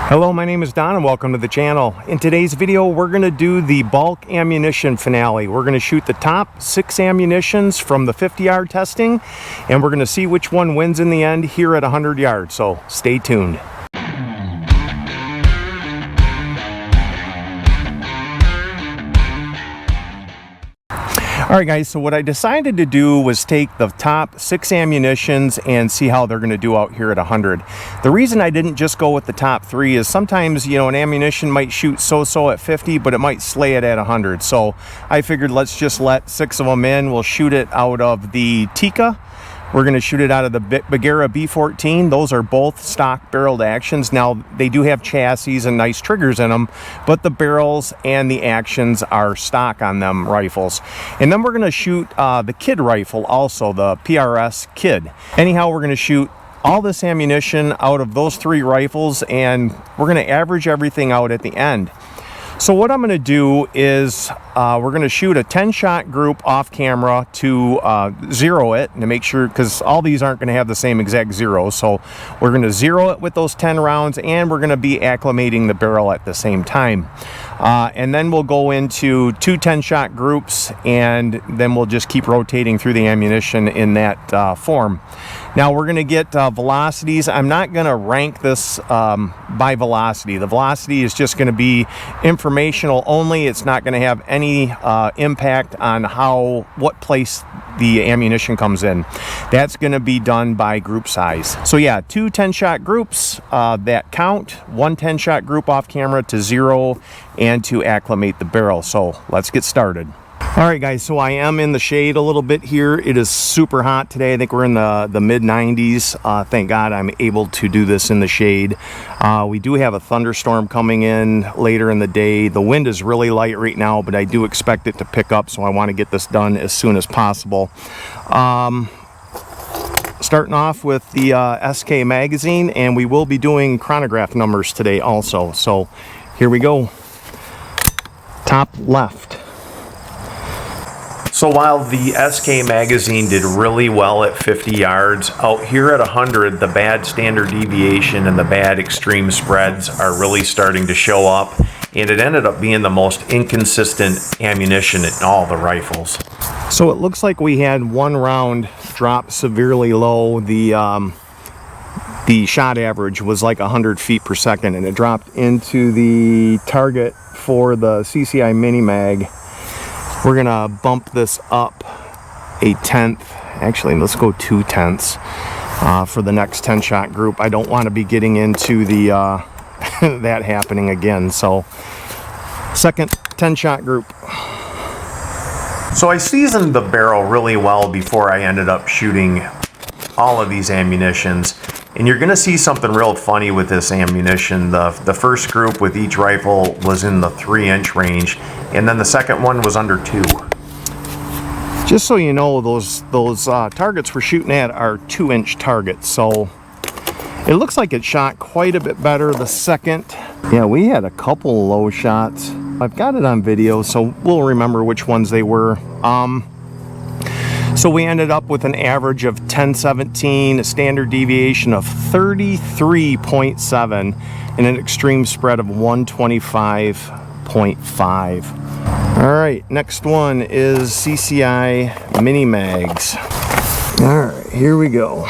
Hello, my name is Don and welcome to the channel. In today's video, we're going to do the bulk ammunition finale. We're going to shoot the top 6 ammunitions from the 50-yard testing, and we're going to see which one wins in the end here at 100 yards, so stay tuned. Alright guys, so what I decided to do was take the top 6 ammunitions and see how they're going to do out here at 100. The reason I didn't just go with the top 3 is sometimes, you know, an ammunition might shoot so-so at 50, but it might slay it at 100. So I figured let's just let 6 of them in. We'll shoot it out of the Tikka. We're going to shoot it out of the Bergara B14. Those are both stock barreled actions. Now, they do have chassis and nice triggers in them, but the barrels and the actions are stock on them rifles. And then we're going to shoot the Kid rifle also, the PRS Kid. Anyhow, we're going to shoot all this ammunition out of those 3 rifles, and we're going to average everything out at the end. So what I'm going to do is we're going to shoot a 10-shot group off camera to zero it to make sure, because all these aren't going to have the same exact zero. So we're going to zero it with those 10 rounds, and we're going to be acclimating the barrel at the same time. And then we'll go into 2 10-shot groups, and then we'll just keep rotating through the ammunition in that form. Now we're going to get velocities. I'm not going to rank this by velocity. The velocity is just going to be informational only. It's not going to have any impact on what place the ammunition comes in. That's going to be done by group size. So yeah, 2 10-shot groups that count, 1 10-shot group off camera to zero and to acclimate the barrel. So let's get started. Alright guys, so I am in the shade a little bit here. It is super hot today. I think we're in the mid 90s. Thank God I'm able to do this in the shade. We do have a thunderstorm coming in later in the day. The wind is really light right now, but I do expect it to pick up, so I want to get this done as soon as possible. Starting off with the SK magazine, and we will be doing chronograph numbers today also. So here we go. Top left. So while the SK magazine did really well at 50 yards, out here at 100, the bad standard deviation and the bad extreme spreads are really starting to show up, and it ended up being the most inconsistent ammunition in all the rifles. So it looks like we had one round drop severely low. The shot average was like 100 feet per second, and it dropped into the target for the CCI Mini Mag. We're gonna bump this up a 1/10. Actually, let's go 2/10 for the next 10-shot group. I don't want to be getting into the that happening again. So, second 10-shot group. So I seasoned the barrel really well before I ended up shooting all of these ammunitions. And you're going to see something real funny with this ammunition. The first group with each rifle was in the 3-inch range, and then the second one was under 2. Just so you know, those targets we're shooting at are 2-inch targets, so it looks like it shot quite a bit better the second. Yeah, we had a couple low shots. I've got it on video, so we'll remember which ones they were. So we ended up with an average of 1017, a standard deviation of 33.7, and an extreme spread of 125.5. All right, next one is CCI Mini Mags. All right, here we go.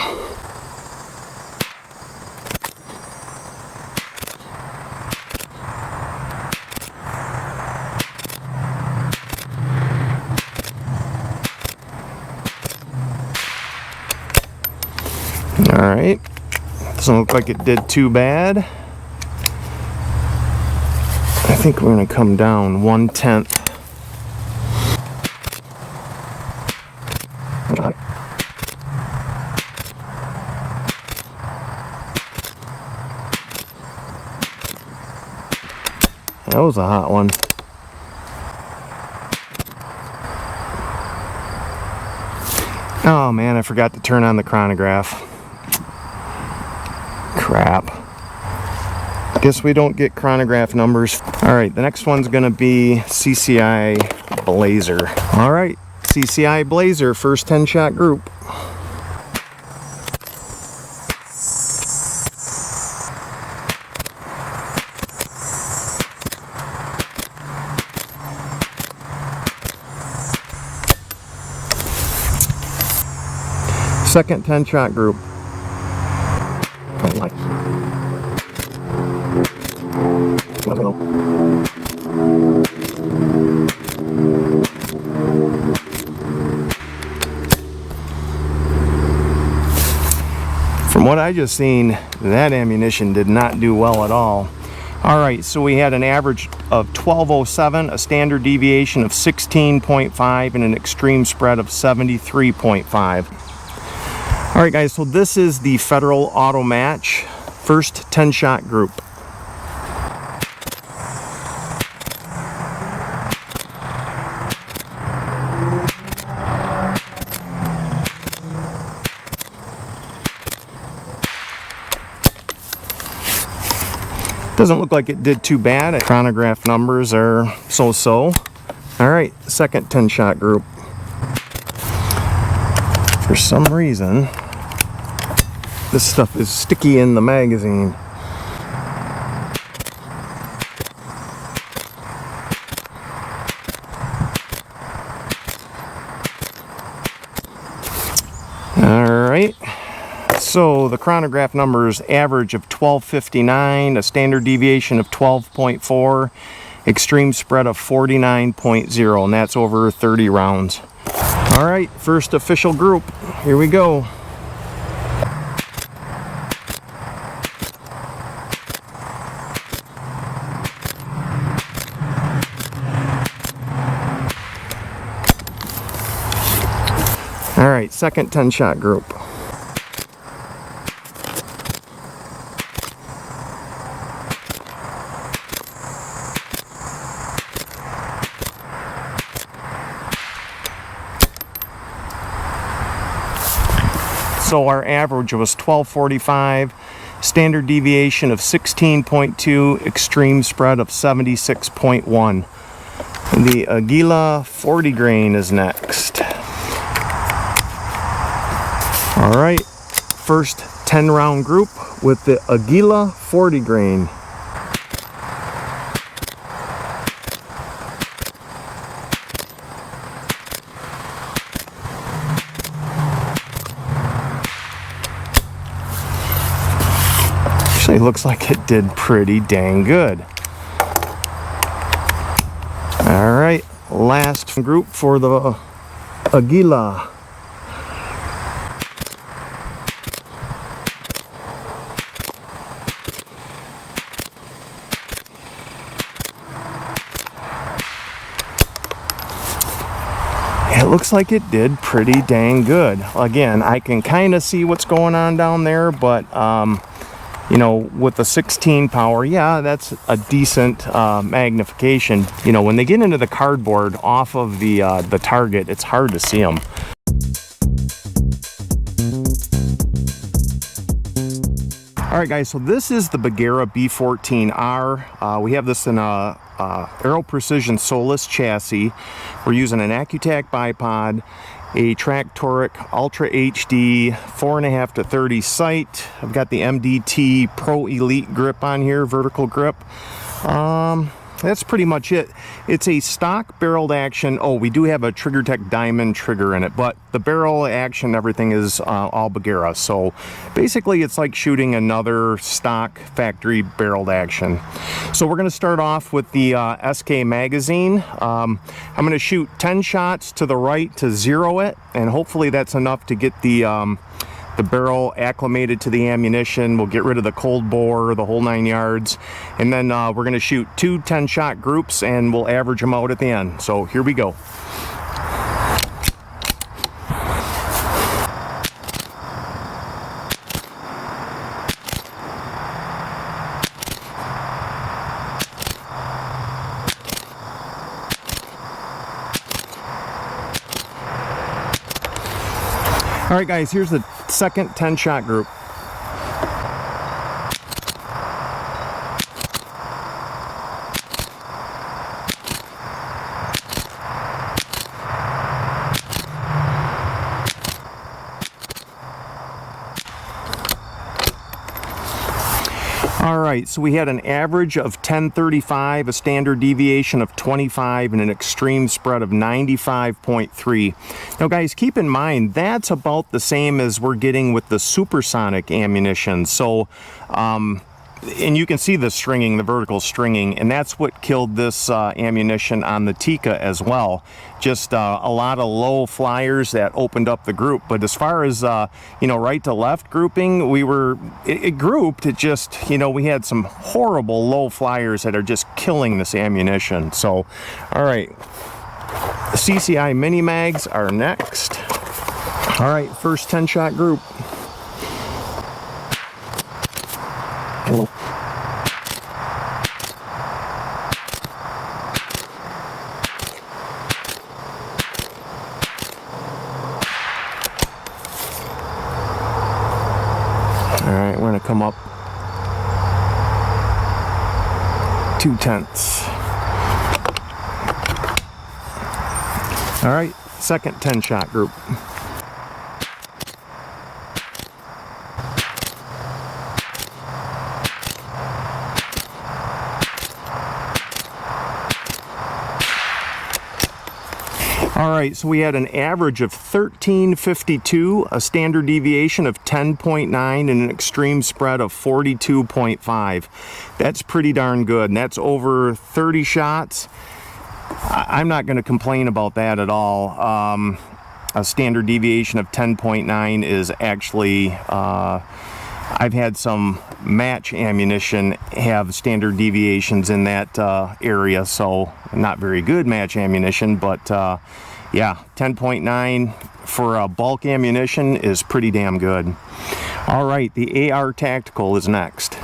Alright, doesn't look like it did too bad. I think we're going to come down 1/10. That was a hot one. Oh man, I forgot to turn on the chronograph. Crap. Guess we don't get chronograph numbers. Alright, the next one's gonna be CCI Blazer. Alright, CCI Blazer, first 10-shot group. Second 10-shot group. From what I just seen, that ammunition did not do well at all. All right, so we had an average of 1207, a standard deviation of 16.5, and an extreme spread of 73.5. All right, guys, so this is the Federal Auto Match first 10-shot group. Doesn't look like it did too bad. Chronograph numbers are so-so. All right, second 10-shot group. For some reason, this stuff is sticky in the magazine. All right. So the chronograph numbers average of 1259, a standard deviation of 12.4, extreme spread of 49.0, and that's over 30 rounds. All right, first official group. Here we go. All right, second 10-shot group. So our average was 1245, standard deviation of 16.2, extreme spread of 76.1. The AGUILA 40 grain is next. All right, first 10-round group with the AGUILA 40 grain. Actually looks like it did pretty dang good. All right, last group for the AGUILA. It looks like it did pretty dang good. Again, I can kind of see what's going on down there, but you know, with the 16 power, yeah, that's a decent magnification. You know, when they get into the cardboard off of the target, it's hard to see them. All right, guys, so this is the Bergara B14R. We have this in a Aero Precision Solus chassis. We're using an Accutac bipod, a Tractoric Ultra HD 4.5 to 30 sight. I've got the MDT Pro Elite grip on here, vertical grip. That's pretty much it. It's a stock barreled action. Oh, we do have a TriggerTech diamond trigger in it, but the barrel action, everything is all Bergara. So basically it's like shooting another stock factory barreled action. So we're going to start off with the SK magazine. I'm going to shoot 10 shots to the right to zero it, and hopefully that's enough to get the barrel acclimated to the ammunition. We'll get rid of the cold bore, the whole 9 yards, and then we're going to shoot 2 10-shot groups, and we'll average them out at the end. So here we go. All right, guys, here's the second 10-shot group. All right, so we had an average of 1035, a standard deviation of 25, and an extreme spread of 95.3. Now guys, keep in mind, that's about the same as we're getting with the supersonic ammunition. So, and you can see the stringing, the vertical stringing, and that's what killed this ammunition on the Tikka as well. Just a lot of low flyers that opened up the group. But as far as, you know, right to left grouping, it grouped, it just, you know, we had some horrible low flyers that are just killing this ammunition. So, all right, CCI Mini Mags are next. All right, first 10-shot group. Alright, we're going to come up 2/10. Alright, second 10-shot group. All right, so we had an average of 1352, a standard deviation of 10.9, and an extreme spread of 42.5. That's pretty darn good, and that's over 30 shots. I'm not going to complain about that at all. A standard deviation of 10.9 is actually, I've had some match ammunition have standard deviations in that area, so not very good match ammunition, but yeah, 10.9 for bulk ammunition is pretty damn good. All right, the AR Tactical is next.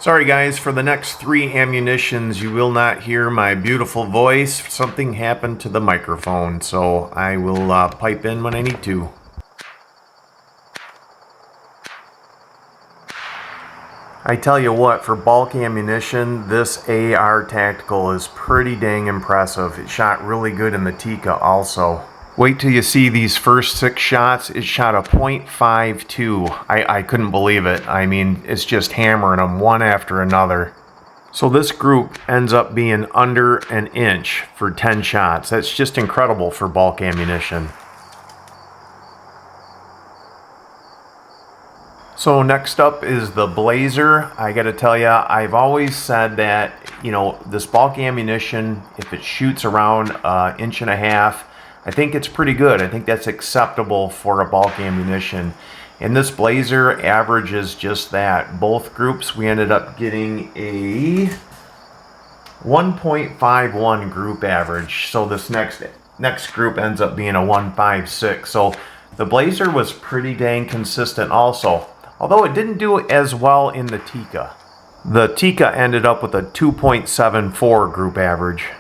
Sorry guys, for the next 3 ammunitions you will not hear my beautiful voice. Something happened to the microphone, so I will pipe in when I need to. I tell you what, for bulk ammunition, this AR Tactical is pretty dang impressive. It shot really good in the Tikka also. Wait till you see these first 6 shots. It shot a .52. I couldn't believe it. I mean, it's just hammering them one after another. So this group ends up being under an inch for 10 shots. That's just incredible for bulk ammunition. So next up is the Blazer. I gotta tell you, I've always said that, you know, this bulk ammunition, if it shoots around an inch and a half, I think it's pretty good. I think that's acceptable for a bulk ammunition. And this Blazer averages just that. Both groups, we ended up getting a 1.51 group average. So this next group ends up being a 1.56. So the Blazer was pretty dang consistent also. Although it didn't do as well in the Tikka. The Tikka ended up with a 2.74 group average.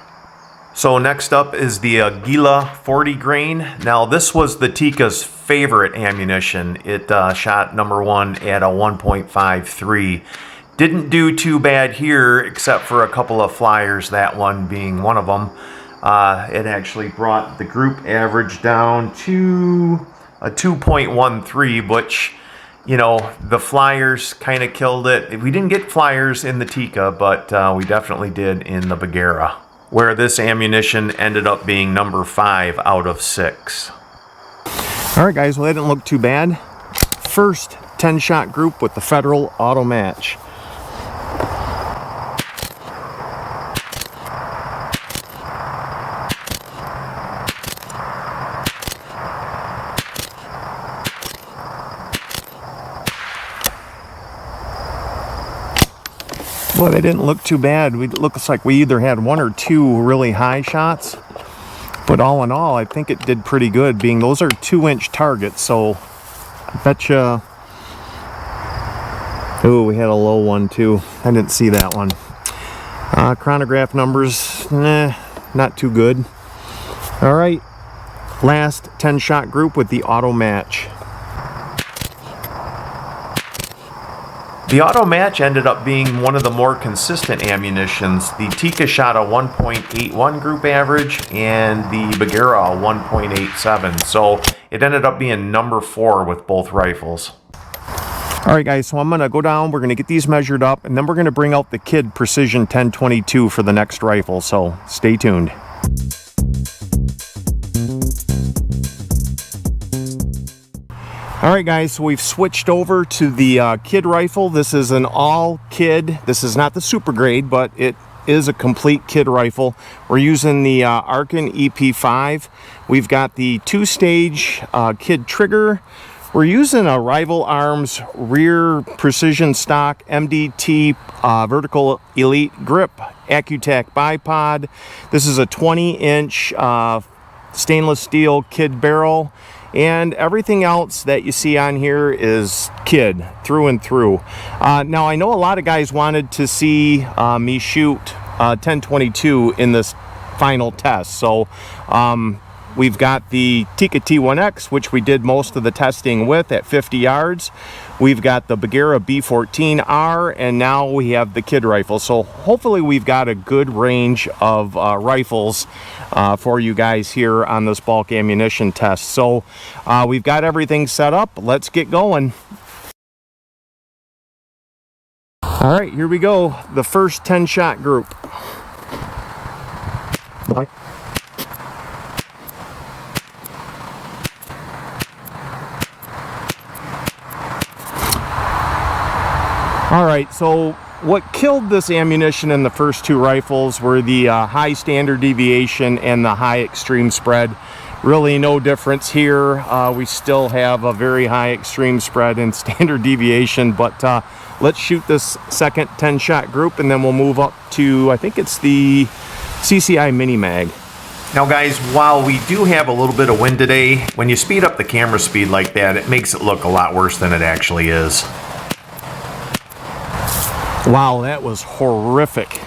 So next up is the AGUILA 40 grain. Now this was the Tikka's favorite ammunition. It shot number 1 at a 1.53. Didn't do too bad here except for a couple of flyers, that one being one of them. It actually brought the group average down to a 2.13, which, you know, the flyers kind of killed it. We didn't get flyers in the Tikka, but we definitely did in the Bergara, where this ammunition ended up being number 5 out of 6. All right, guys, well, that didn't look too bad. First 10-shot group with the Federal Auto Match. Well, they didn't look too bad. It looks like we either had 1 or 2 really high shots, but all in all, I think it did pretty good, being those are 2-inch targets, so I bet you... Oh, we had a low one too. I didn't see that one. Chronograph numbers, not too good. All right, last 10-shot group with the Auto Match. The Auto Match ended up being one of the more consistent ammunitions. The Tikka shot a 1.81 group average and the Bergara a 1.87. So it ended up being number 4 with both rifles. All right, guys, so I'm going to go down, we're going to get these measured up, and then we're going to bring out the Kid Precision 1022 for the next rifle, so stay tuned. All right, guys, so we've switched over to the Kid rifle. This is an all Kid. This is not the super grade, but it is a complete Kid rifle. We're using the Arkin EP5. We've got the 2-stage Kid trigger. We're using a Rival Arms rear precision stock MDT vertical elite grip AccuTac bipod. This is a 20-inch stainless steel Kid barrel. And everything else that you see on here is Kid through and through. Now, I know a lot of guys wanted to see me shoot 1022 in this final test. So we've got the Tikka T1X, which we did most of the testing with at 50 yards. We've got the Bergara B14R, and now we have the Kid rifle. So hopefully we've got a good range of rifles for you guys here on this bulk ammunition test. So we've got everything set up. Let's get going. All right, here we go. The first 10-shot group. Bye. All right, so what killed this ammunition in the first two rifles were the high standard deviation and the high extreme spread. Really no difference here. We still have a very high extreme spread and standard deviation, but let's shoot this second 10-shot group, and then we'll move up to, I think it's the CCI Mini Mag. Now guys, while we do have a little bit of wind today, when you speed up the camera speed like that, it makes it look a lot worse than it actually is. Wow, that was horrific.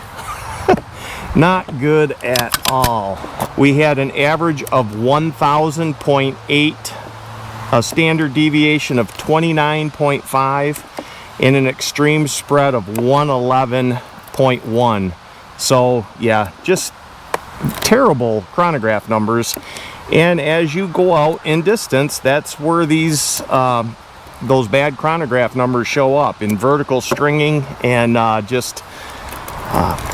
Not good at all. We had an average of 1,000.8, a standard deviation of 29.5, and an extreme spread of 111.1. So yeah, just terrible chronograph numbers. And as you go out in distance, that's where these those bad chronograph numbers show up in vertical stringing and just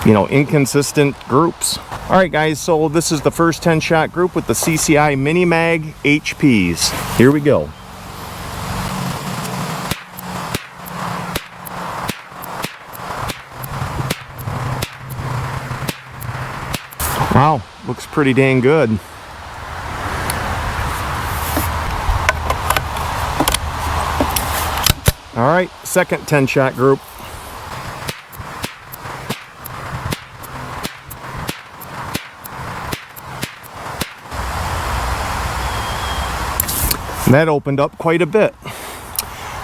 you know, inconsistent groups. All right, guys, so this is the first 10-shot group with the CCI Mini Mag HPs. Here we go. Wow, looks pretty dang good. All right, second 10-shot group. That opened up quite a bit.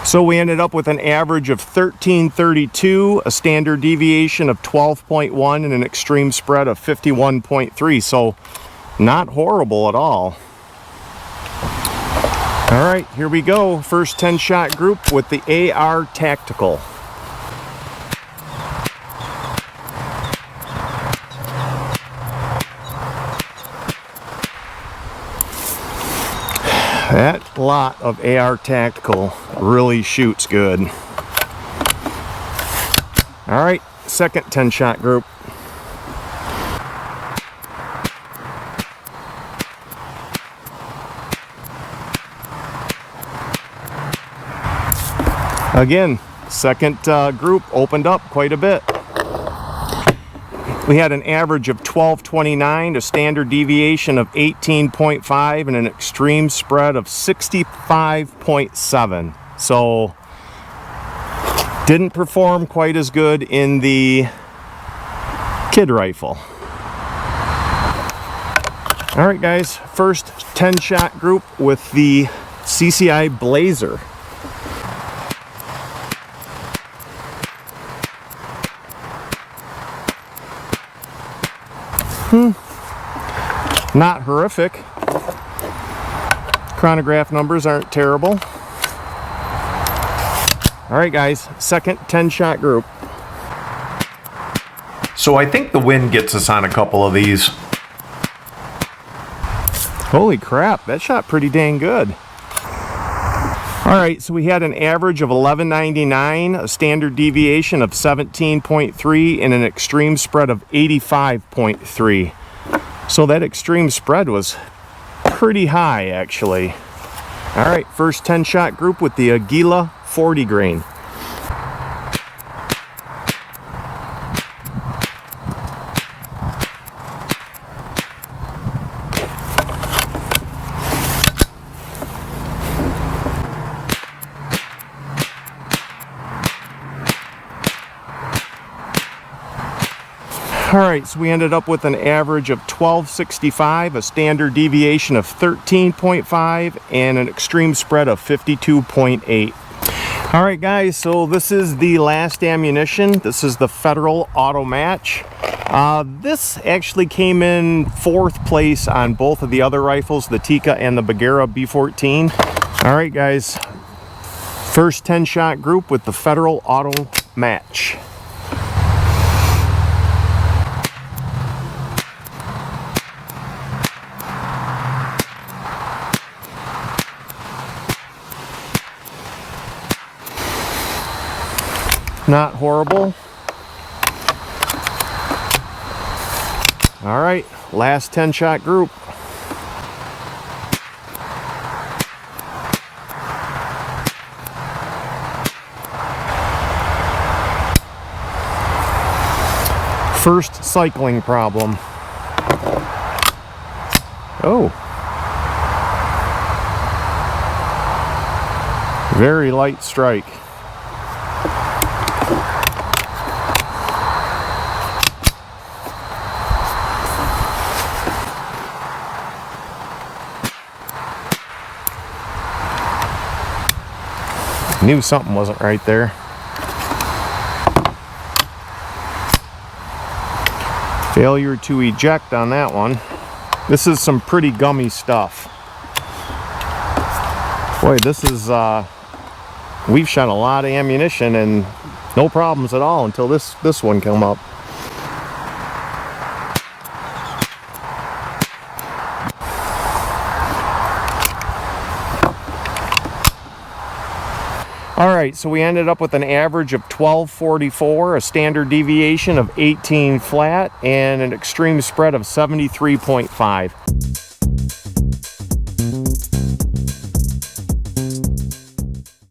So we ended up with an average of 1332, a standard deviation of 12.1, and an extreme spread of 51.3. So not horrible at all. All right, here we go. First 10-shot group with the AR Tactical. That lot of AR Tactical really shoots good. All right, second 10-shot group. Again, second group opened up quite a bit. We had an average of 1229, a standard deviation of 18.5, and an extreme spread of 65.7. So didn't perform quite as good in the Kid rifle. All right, guys, first 10-shot group with the CCI Blazer. Not horrific. Chronograph numbers aren't terrible. All right, guys, second 10-shot group. So I think the wind gets us on a couple of these. Holy crap, that shot pretty dang good. All All right, so we had an average of 1199, a standard deviation of 17.3, and an extreme spread of 85.3. So that extreme spread was pretty high, actually. All right, first 10-shot group with the AGUILA 40 grain. All right, so we ended up with an average of 1265, a standard deviation of 13.5, and an extreme spread of 52.8. All right, guys, so this is the last ammunition. This is the Federal Auto Match. This actually came in 4th place on both of the other rifles, the Tikka and the Bergara B14. All right, guys, first 10-shot group with the Federal Auto Match. Not horrible. All right, last 10-shot group. First cycling problem. Oh. Very light strike. Knew something wasn't right there. Failure to eject on that one. This is some pretty gummy stuff. Boy, this is, we've shot a lot of ammunition and no problems at all until this one came up. Alright, so we ended up with an average of 1244, a standard deviation of 18 flat, and an extreme spread of 73.5.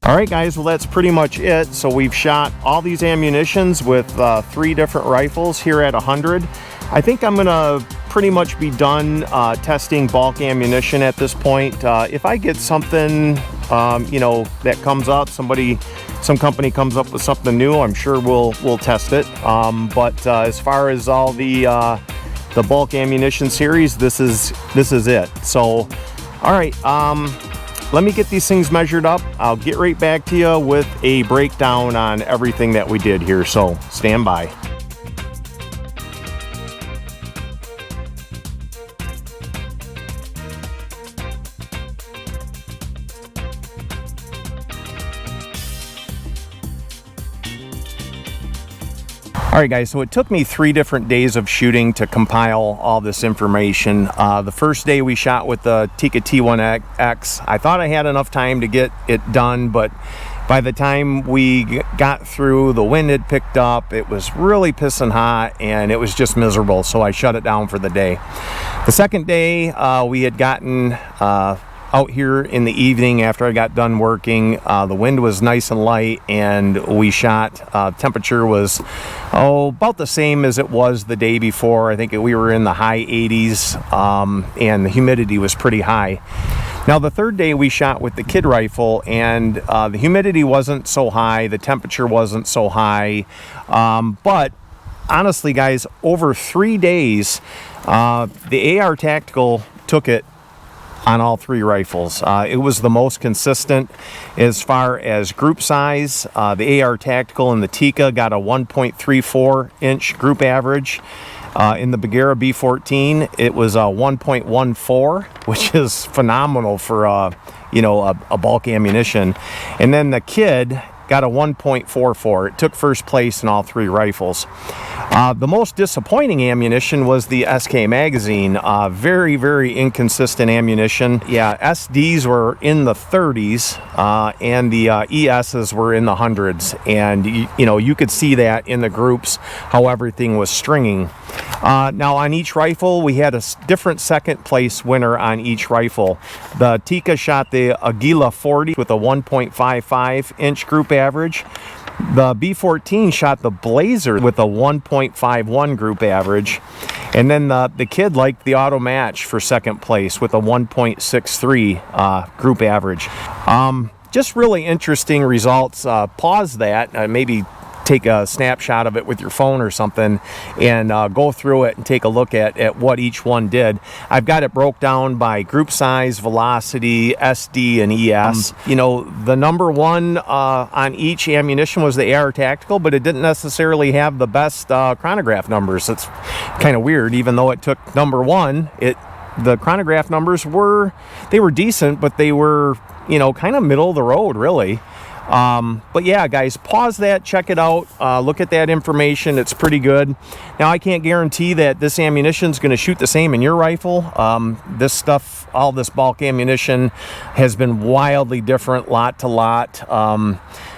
Alright guys, well that's pretty much it. So we've shot all these ammunitions with 3 different rifles here at 100. I think I'm gonna pretty much be done testing bulk ammunition at this point. If I get something you know, that comes up, some company comes up with something new, I'm sure we'll test it. But as far as all the bulk ammunition series, this is it. So, all right, let me get these things measured up. I'll get right back to you with a breakdown on everything that we did here. So stand by. Alright guys, so it took me 3 different days of shooting to compile all this information. The first day we shot with the Tikka T1X. I thought I had enough time to get it done, but by the time we got through, the wind had picked up, it was really pissing hot, and it was just miserable, so I shut it down for the day. The second day, we had gotten out here in the evening after I got done working. The wind was nice and light, and we shot. Temperature was about the same as it was the day before. I think we were in the high 80s, and the humidity was pretty high. Now the third day we shot with the kid rifle, and the humidity wasn't so high, the temperature wasn't so high, but honestly guys, over 3 days the AR Tactical took it on all 3 rifles. It was the most consistent as far as group size. The AR Tactical and the Tikka got a 1.34 inch group average. In the Bergara B14, it was a 1.14, which is phenomenal for you know, a bulk ammunition. And then the kid got a 1.44. It took first place in all 3 rifles. The most disappointing ammunition was the SK magazine. Very, very inconsistent ammunition. Yeah, SDs were in the 30s and the ESs were in the hundreds. And, you know, you could see that in the groups, how everything was stringing. Now on each rifle, we had a different second place winner on each rifle. The Tikka shot the AGUILA 40 with a 1.55 inch group average. The B14 shot the Blazer with a 1.51 group average. And then the kid liked the auto match for second place with a 1.63 group average. Just really interesting results. Pause that, maybe take a snapshot of it with your phone or something and go through it and take a look at what each one did. I've got it broke down by group size, velocity, SD, and ES. You know, the number one on each ammunition was the AR Tactical, but it didn't necessarily have the best chronograph numbers. It's kind of weird. Even though it took number one, the chronograph numbers were decent, but they were, you know, kind of middle of the road, really. But yeah, guys, pause that, check it out, look at that information. It's pretty good. Now, I can't guarantee that this ammunition is going to shoot the same in your rifle. This stuff, all this bulk ammunition has been wildly different, lot to lot.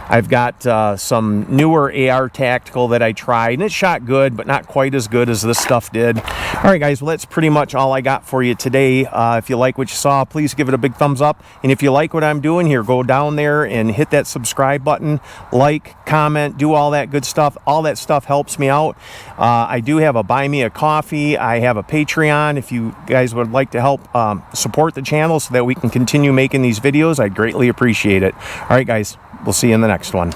I've got some newer AR Tactical that I tried, and it shot good, but not quite as good as this stuff did. All right, guys, well, that's pretty much all I got for you today. If you like what you saw, please give it a big thumbs up. And if you like what I'm doing here, go down there and hit that subscribe button, like, comment, do all that good stuff. All that stuff helps me out. I do have a Buy Me a Coffee. I have a Patreon. If you guys would like to help support the channel so that we can continue making these videos, I'd greatly appreciate it. All right, guys. We'll see you in the next one.